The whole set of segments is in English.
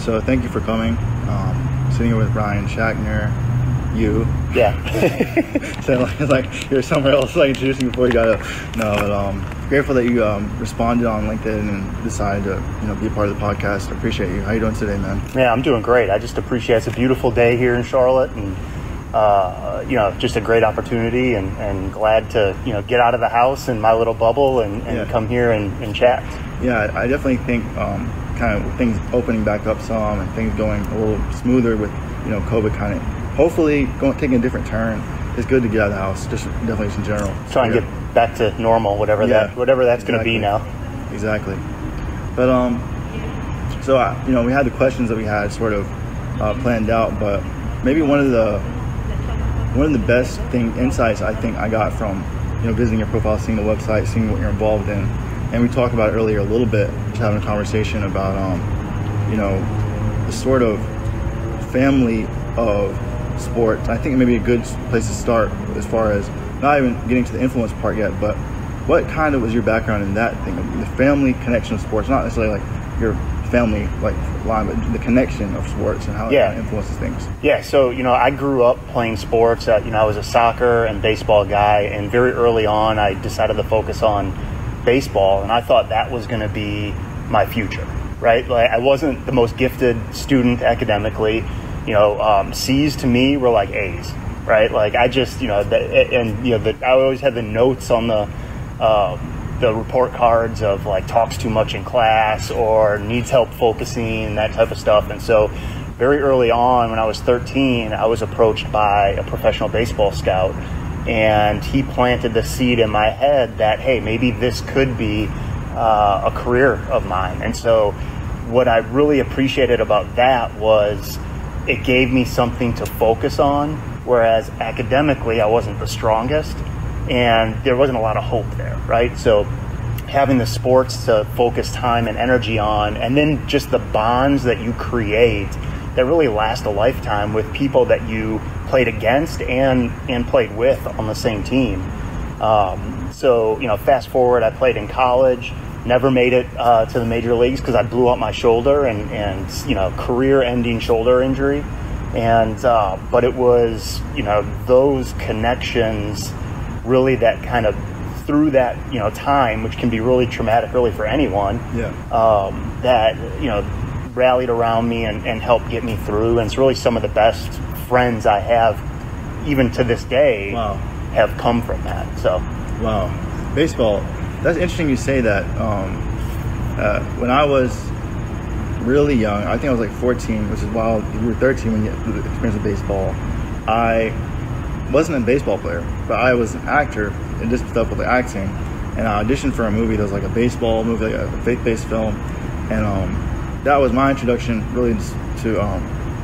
So thank you for coming. Sitting here with Ryan Shackner, you. Yeah. So like you're somewhere else, like introducing before you got to know. But grateful that you responded on LinkedIn and decided to be a part of the podcast. I appreciate you. How you doing today, man? Yeah, I'm doing great. I just appreciate it's a beautiful day here in Charlotte, and just a great opportunity, and glad to get out of the house in my little bubble and come here and chat. Yeah, I definitely think kind of things opening back up some and things going a little smoother with COVID kind of hopefully taking a different turn. It's good to get out of the house, just definitely in general. Try and get back to normal, whatever that's going to be now. Exactly. But so we had the questions that we had sort of planned out, but maybe one of the best insights I think I got from visiting your profile, seeing the website, seeing what you're involved in, and we talked about it earlier a little bit, just having a conversation about the sort of family of sports. I think it may be a good place to start as far as not even getting to the influence part yet, but what kind of was your background in that thing, the family connection of sports, not necessarily like your family line, but the connection of sports and how it influences things. Yeah, so I grew up playing sports. I was a soccer and baseball guy, and very early on I decided to focus on baseball, and I thought that was going to be my future, right? Like, I wasn't the most gifted student academically. C's to me were like A's, right? Like I just I always had the notes on the report cards of like talks too much in class or needs help focusing, that type of stuff. And so very early on, when I was 13, I was approached by a professional baseball scout, and he planted the seed in my head that, hey, maybe this could be a career of mine. And so what I really appreciated about that was it gave me something to focus on, whereas academically I wasn't the strongest and there wasn't a lot of hope there, right? So having the sports to focus time and energy on, and then just the bonds that you create that really last a lifetime with people that you played against and played with on the same team. So fast forward, I played in college, never made it to the major leagues because I blew up my shoulder and career-ending shoulder injury. And but it was those connections really that kind of through that time, which can be really traumatic really for anyone. That rallied around me and helped get me through. And it's really some of the best friends I have, even to this day, have come from that. So Baseball. That's interesting you say that. When I was really young, I think I was like 14, which is wild. You were 13 when you had the experience of baseball. I wasn't a baseball player, but I was an actor and did stuff with the acting. And I auditioned for a movie that was like a baseball movie, like a faith-based film. And that was my introduction really to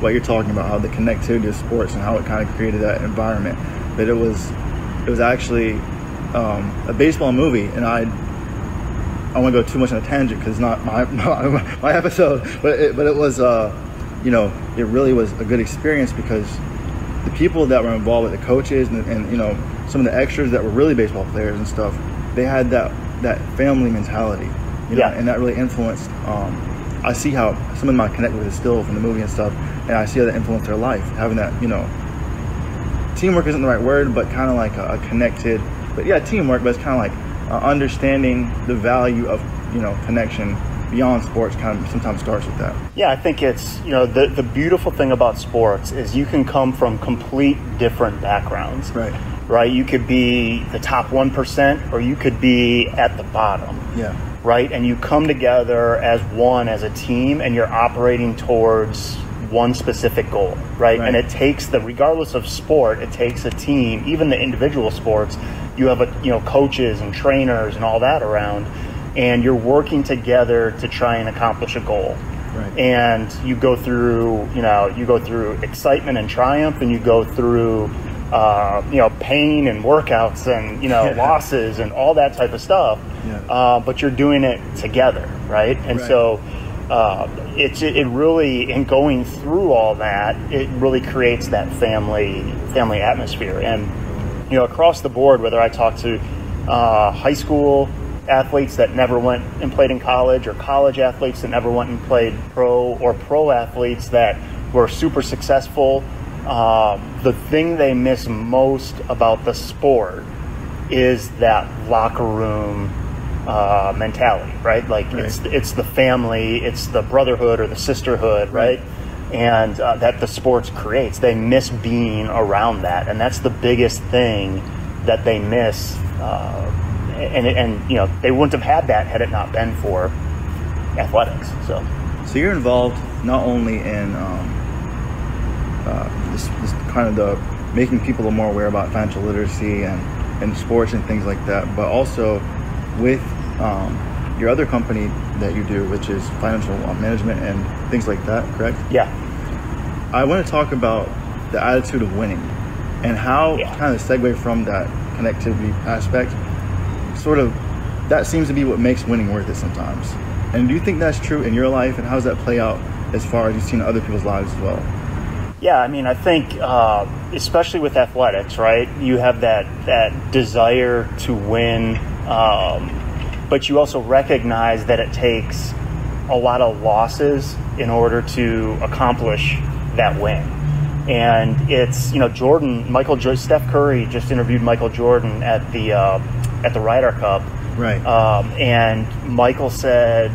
what you're talking about, how the connectivity of sports and how it kind of created that environment. But it was actually a baseball movie, and I won't go too much on a tangent because it's not my episode, but it was it really was a good experience because the people that were involved with the coaches and some of the extras that were really baseball players and stuff, they had that family mentality, and that really influenced. I see how some of them I connect with is still from the movie and stuff, and I see how that influenced their life, having that teamwork isn't the right word, but kind of like a connected. But yeah, teamwork, but it's kind of like understanding the value of, connection beyond sports kind of sometimes starts with that. Yeah, I think it's, the beautiful thing about sports is you can come from complete different backgrounds. Right? You could be the top 1% or you could be at the bottom. Yeah. Right? And you come together as one, as a team, and you're operating towards one specific goal, right? And it takes regardless of sport, it takes a team, even the individual sports, you have coaches and trainers and all that around, and you're working together to try and accomplish a goal. Right. And you go through excitement and triumph, and you go through pain and workouts and losses and all that type of stuff. But you're doing it together, right? And so it really, in going through all that, it really creates that family atmosphere. And across the board, whether I talk to high school, athletes that never went and played in college, or college athletes that never went and played pro, or pro athletes that were super successful. The thing they miss most about the sport is that locker room mentality, right? Like it's the family, it's the brotherhood or the sisterhood, right? And that the sports creates. They miss being around that, and that's the biggest thing that they miss. And you know, they wouldn't have had that had it not been for athletics. So you're involved not only in this kind of the making people more aware about financial literacy and sports and things like that, but also with your other company that you do, which is financial management and things like that, correct? Yeah. I want to talk about the attitude of winning and how kind of segue from that connectivity aspect, sort of, that seems to be what makes winning worth it sometimes. And do you think that's true in your life, and how does that play out as far as you've seen in other people's lives as well? Yeah, I mean, I think especially with athletics, right? You have that desire to win, but you also recognize that it takes a lot of losses in order to accomplish that win. And it's, you know, Steph Curry just interviewed Michael Jordan at the Ryder Cup. Right. And Michael said,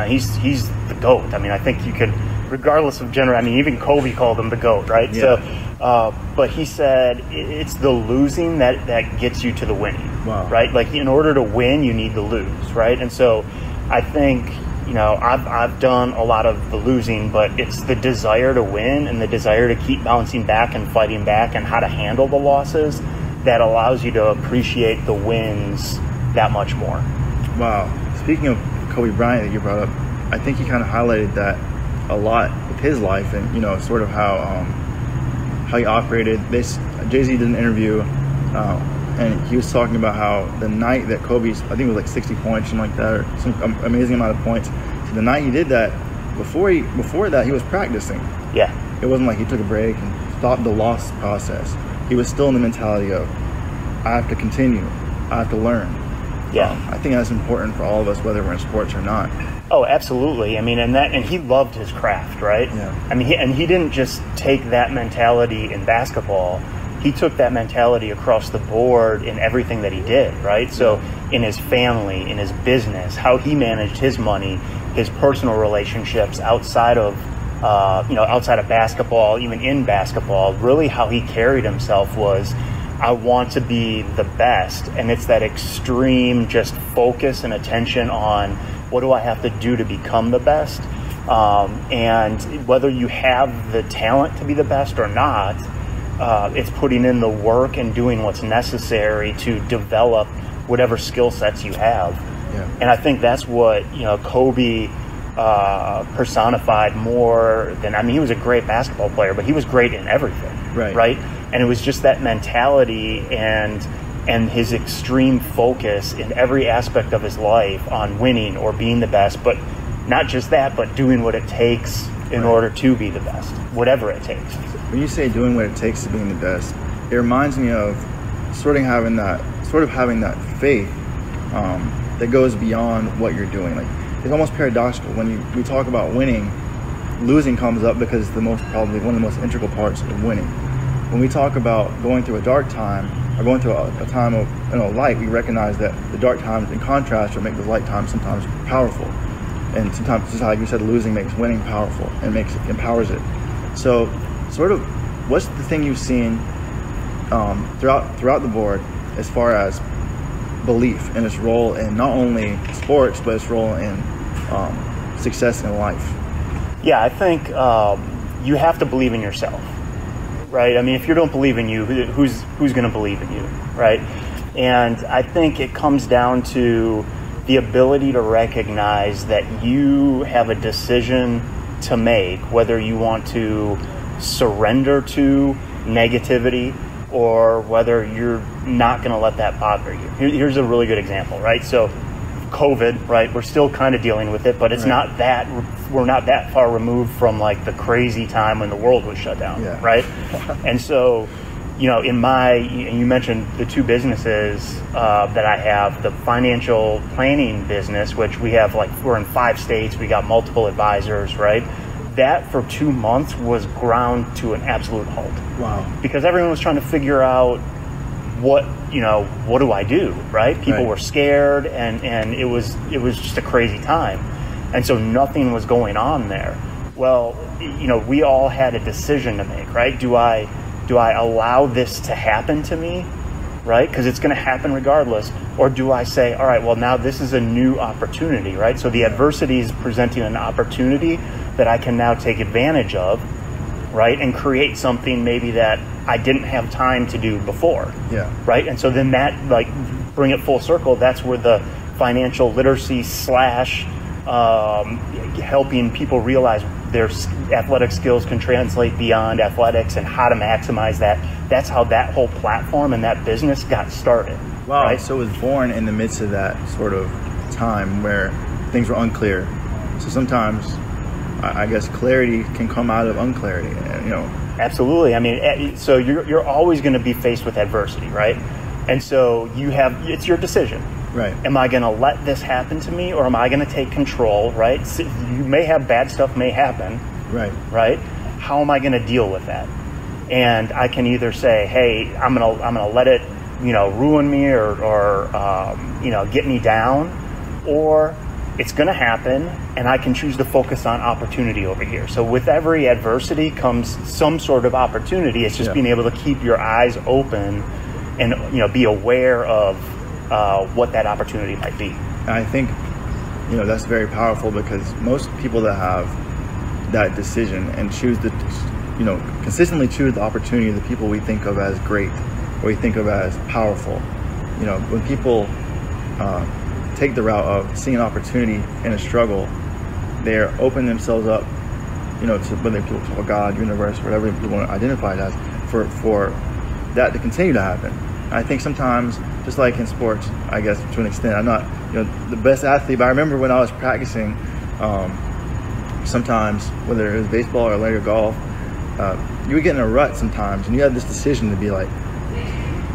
he's the GOAT. I mean, I think you could, regardless of gender, I mean, even Kobe called him the GOAT, right? Yeah. So, but he said it's the losing that gets you to the winning. Wow. Right? Like, in order to win, you need to lose, right? And so I think, you know, I've done a lot of the losing, but it's the desire to win and the desire to keep bouncing back and fighting back and how to handle the losses that allows you to appreciate the wins that much more. Wow. Speaking of Kobe Bryant that you brought up, I think he kind of highlighted that a lot with his life, and, you know, sort of how he operated. Jay-Z did an interview, and he was talking about how the night that Kobe's, I think it was like 60 points, something like that, or some amazing amount of points. So the night he did that, before that, he was practicing. Yeah. It wasn't like he took a break and stopped the loss process. He was still in the mentality of, I have to continue, I have to learn. Yeah. I think that's important for all of us, whether we're in sports or not. Oh, absolutely. I mean, and he loved his craft, right? Yeah. I mean, he didn't just take that mentality in basketball. He took that mentality across the board in everything that he did, right? So in his family, in his business, how he managed his money, his personal relationships outside of basketball, even in basketball, really how he carried himself was, I want to be the best. And it's that extreme just focus and attention on, what do I have to do to become the best? And whether you have the talent to be the best or not, it's putting in the work and doing what's necessary to develop whatever skill sets you have. Yeah. And I think that's what, you know, Kobe personified more than, I mean, he was a great basketball player, but he was great in everything. Right? And it was just that mentality and his extreme focus in every aspect of his life on winning or being the best, but not just that, but doing what it takes in order to be the best, whatever it takes. When you say doing what it takes to being the best, it reminds me of sort of having that faith that goes beyond what you're doing. Like, it's almost paradoxical when we talk about winning. Losing comes up because probably one of the most integral parts of winning. When we talk about going through a dark time or going through a time of, you know, light, we recognize that the dark times, in contrast, will make the light times sometimes powerful. And sometimes, just like you said, losing makes winning powerful and empowers it. So, sort of, what's the thing you've seen throughout the board as far as belief and its role in not only sports but its role in success in life? Yeah, I think you have to believe in yourself, right? I mean, if you don't believe in you, who's going to believe in you, right? And I think it comes down to the ability to recognize that you have a decision to make, whether you want to surrender to negativity or whether you're not going to let that bother you. Here's a really good example, right? So COVID, right? We're still kind of dealing with it, but it's not that, we're not that far removed from like the crazy time when the world was shut down, right? And so you mentioned the two businesses that I have, the financial planning business, which we're in 5 states, we got multiple advisors, right? That for 2 months was ground to an absolute halt. Wow. Because everyone was trying to figure out what do I do, right? People were scared, and it was just a crazy time. And so nothing was going on there. Well, we all had a decision to make, right? Do I allow this to happen to me, right? Because it's going to happen regardless. Or do I say, all right, well, now this is a new opportunity, right? So the adversity is presenting an opportunity that I can now take advantage of, right? And create something maybe that I didn't have time to do before, right? And so then that, bring it full circle, that's where the financial literacy / helping people realize their athletic skills can translate beyond athletics and how to maximize that. That's how that whole platform and that business got started. Wow. Right? So it was born in the midst of that sort of time where things were unclear. So sometimes, I guess, clarity can come out of unclarity, Absolutely. I mean, so you're always going to be faced with adversity, right? And so it's your decision. Right. Am I going to let this happen to me, or am I going to take control, right? You may have bad stuff may happen. Right. Right? How am I going to deal with that? And I can either say, hey, I'm going to let it, ruin me or get me down, or it's going to happen and I can choose to focus on opportunity over here. So with every adversity comes some sort of opportunity. It's just being able to keep your eyes open and, be aware of what that opportunity might be. And I think, that's very powerful, because most people that have that decision and choose to, consistently choose the opportunity, the people we think of as great, or we think of as powerful, when people take the route of seeing an opportunity in a struggle, they're opening themselves up, to whether people call God, universe, whatever you want to identify it as, for that to continue to happen. And I think sometimes, just like in sports, I guess to an extent, I'm not the best athlete, but I remember when I was practicing, sometimes, whether it was baseball or later golf, you would get in a rut sometimes, and you had this decision to be like,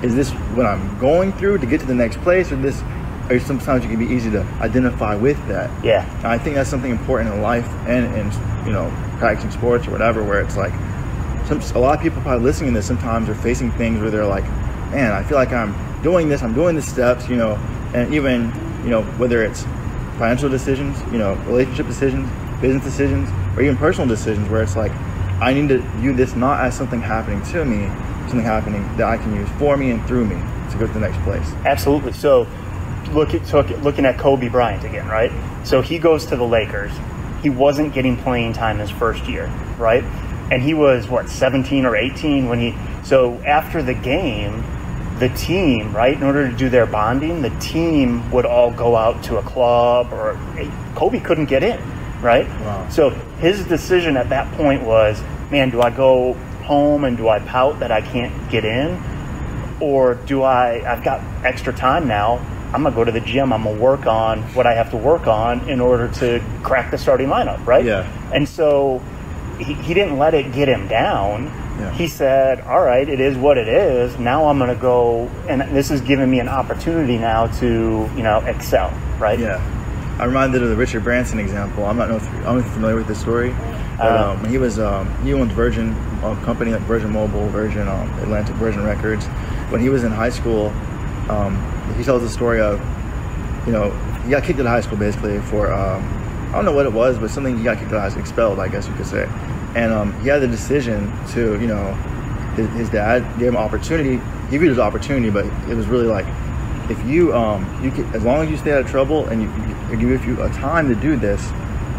is this what I'm going through to get to the next place, or sometimes it can be easy to identify with that. Yeah. And I think that's something important in life and in practicing sports or whatever, where it's like, a lot of people probably listening to this sometimes are facing things where they're like, man, I feel like I'm doing the steps, and even, whether it's financial decisions, relationship decisions, business decisions, or even personal decisions, where it's like, I need to view this not as something happening to me, something happening that I can use for me and through me to go to the next place. Absolutely. So looking at Kobe Bryant again, right? So he goes to the Lakers. He wasn't getting playing time his first year, right? And he was, 17 or 18 so after the game, the team, right, in order to do their bonding, the team would all go out to a club, or Kobe couldn't get in, right? Wow. So his decision at that point was, man, do I go home and do I pout that I can't get in? Or I've got extra time now, I'm going to go to the gym, I'm going to work on what I have to work on in order to crack the starting lineup, right? Yeah. And so he didn't let it get him down. Yeah. He said, all right, it is what it is. Now I'm going to go, and this is giving me an opportunity now to, excel, right? Yeah. I'm reminded of the Richard Branson example. I don't know if you're familiar with this story. But he owns Virgin company, like Virgin Mobile, Virgin Atlantic, Virgin Records. When he was in high school, he tells the story of, he got kicked out of high school basically for, I don't know what it was, but something he got kicked out of high school, expelled, I guess you could say. And he had the decision to, his dad gave him opportunity. He viewed it as opportunity, but it was really like, if you can, as long as you stay out of trouble and you give you a time to do this,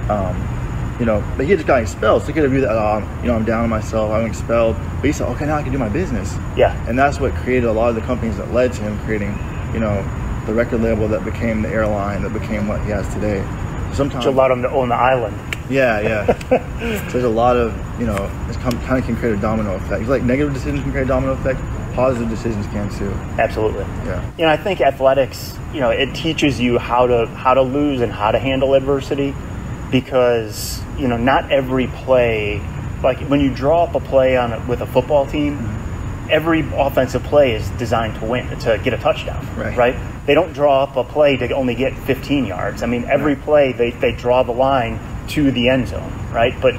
but he just got expelled. So he could have viewed that, I'm down on myself, I'm expelled. But he said, okay, now I can do my business. Yeah. And that's what created a lot of the companies that led to him creating, the record label that became the airline that became what he has today. Sometimes Which allowed him to own the island. Yeah. So there's a lot of, this kind of can create a domino effect. It's like negative decisions can create a domino effect, positive decisions can too. Absolutely. Yeah. I think athletics, it teaches you how to lose and how to handle adversity, because, not every play, like when you draw up a play with a football team, every offensive play is designed to win, to get a touchdown, Right. right? They don't draw up a play to only get 15 yards. I mean, every play they draw the line to the end zone, right? But